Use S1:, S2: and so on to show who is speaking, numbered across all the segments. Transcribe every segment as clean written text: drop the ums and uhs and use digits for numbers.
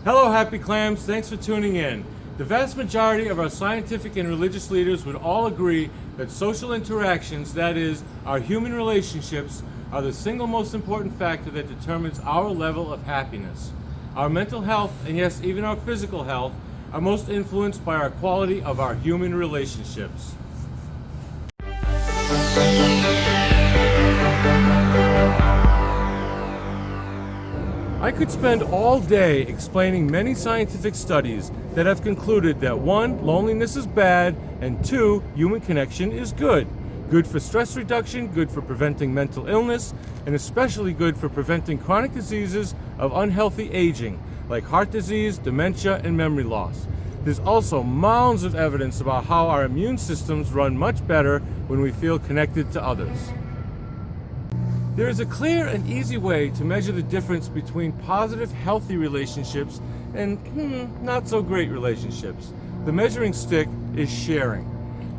S1: Hello, Happy Clams. Thanks for tuning in. The vast majority of our scientific and religious leaders would all agree that social interactions, that is, our human relationships, are the single most important factor that determines our level of happiness. Our mental health, and yes, even our physical health, are most influenced by our quality of our human relationships. I could spend all day explaining many scientific studies that have concluded that 1, loneliness is bad, and 2, human connection is good. Good for stress reduction, good for preventing mental illness, and especially good for preventing chronic diseases of unhealthy aging, like heart disease, dementia, and memory loss. There's also mounds of evidence about how our immune systems run much better when we feel connected to others. There is a clear and easy way to measure the difference between positive, healthy relationships and not so great relationships. The measuring stick is sharing.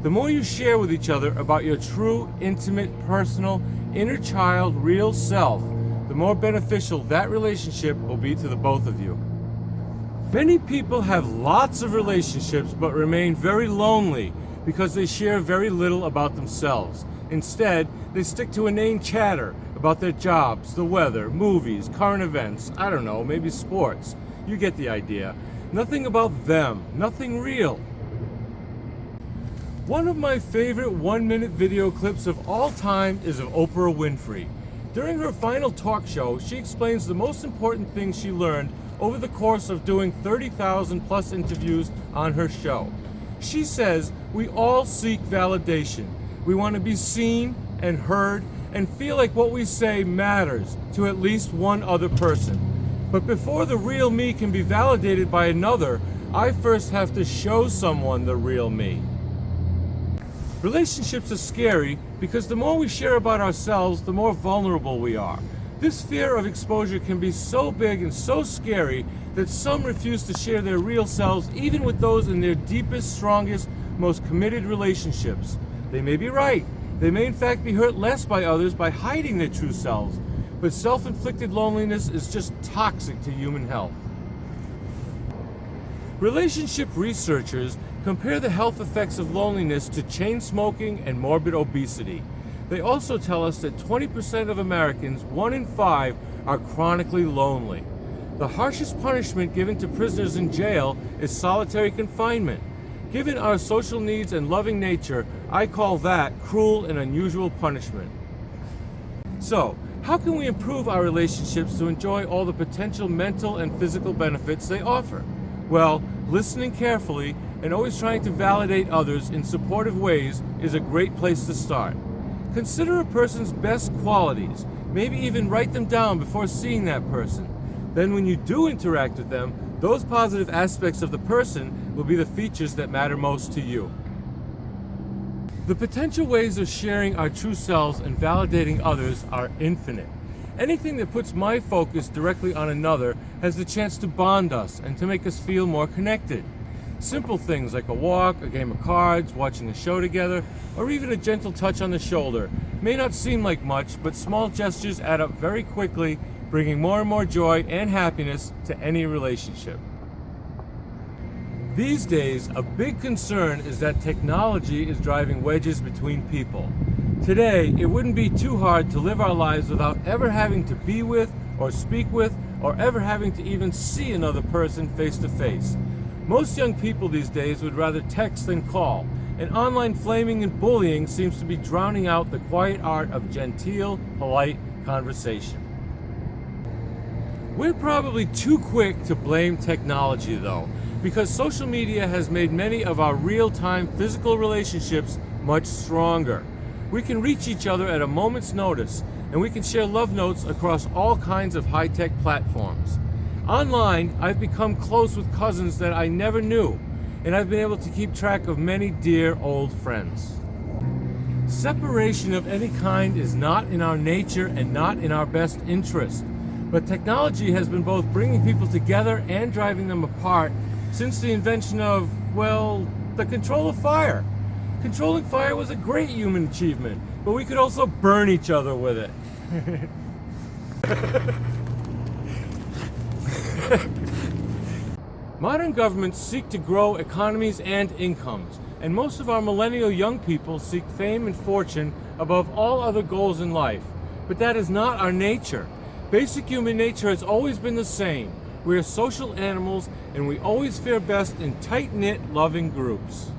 S1: The more you share with each other about your true, intimate, personal, inner child, real self, the more beneficial that relationship will be to the both of you. Many people have lots of relationships but remain very lonely because they share very little about themselves. Instead, they stick to inane chatter about their jobs, the weather, movies, current events, I don't know, maybe sports. You get the idea. Nothing about them, nothing real. One of my favorite 1-minute video clips of all time is of Oprah Winfrey. During her final talk show, she explains the most important things she learned over the course of doing 30,000 plus interviews on her show. She says we all seek validation. We want to be seen and heard and feel like what we say matters to at least one other person. But before the real me can be validated by another, I first have to show someone the real me. Relationships are scary because the more we share about ourselves, the more vulnerable we are. This fear of exposure can be so big and so scary that some refuse to share their real selves, even with those in their deepest, strongest, most committed relationships. They may be right. They may in fact be hurt less by others by hiding their true selves. But self-inflicted loneliness is just toxic to human health. Relationship researchers compare the health effects of loneliness to chain smoking and morbid obesity. They also tell us that 20% of Americans, 1 in 5, are chronically lonely. The harshest punishment given to prisoners in jail is solitary confinement. Given our social needs and loving nature, I call that cruel and unusual punishment. So, how can we improve our relationships to enjoy all the potential mental and physical benefits they offer? Well, listening carefully and always trying to validate others in supportive ways is a great place to start. Consider a person's best qualities, maybe even write them down before seeing that person. Then when you do interact with them, those positive aspects of the person will be the features that matter most to you. The potential ways of sharing our true selves and validating others are infinite. Anything that puts my focus directly on another has the chance to bond us and to make us feel more connected. Simple things like a walk, a game of cards, watching a show together, or even a gentle touch on the shoulder may not seem like much, but small gestures add up very quickly, bringing more and more joy and happiness to any relationship. These days, a big concern is that technology is driving wedges between people. Today, it wouldn't be too hard to live our lives without ever having to be with, or speak with, or ever having to even see another person face to face. Most young people these days would rather text than call, and online flaming and bullying seems to be drowning out the quiet art of genteel, polite conversation. We're probably too quick to blame technology, though, because social media has made many of our real-time physical relationships much stronger. We can reach each other at a moment's notice, and we can share love notes across all kinds of high-tech platforms. Online, I've become close with cousins that I never knew, and I've been able to keep track of many dear old friends. Separation of any kind is not in our nature and not in our best interest. But technology has been both bringing people together and driving them apart since the invention of, well, the control of fire. Controlling fire was a great human achievement, but we could also burn each other with it. Modern governments seek to grow economies and incomes, and most of our millennial young people seek fame and fortune above all other goals in life. But that is not our nature. Basic human nature has always been the same. We are social animals, and we always fare best in tight-knit, loving groups.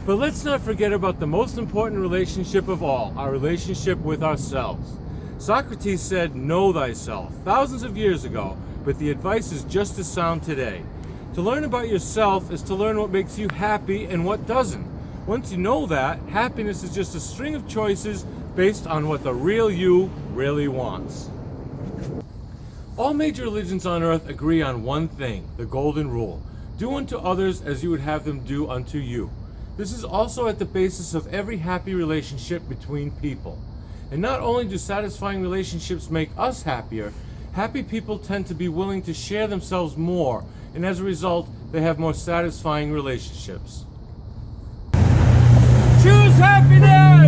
S1: But let's not forget about the most important relationship of all, our relationship with ourselves. Socrates said, "Know thyself," thousands of years ago, but the advice is just as sound today. To learn about yourself is to learn what makes you happy and what doesn't. Once you know that, happiness is just a string of choices based on what the real you really wants. All major religions on earth agree on one thing, the golden rule. Do unto others as you would have them do unto you. This is also at the basis of every happy relationship between people. And not only do satisfying relationships make us happier, happy people tend to be willing to share themselves more, and as a result, they have more satisfying relationships. Choose happiness!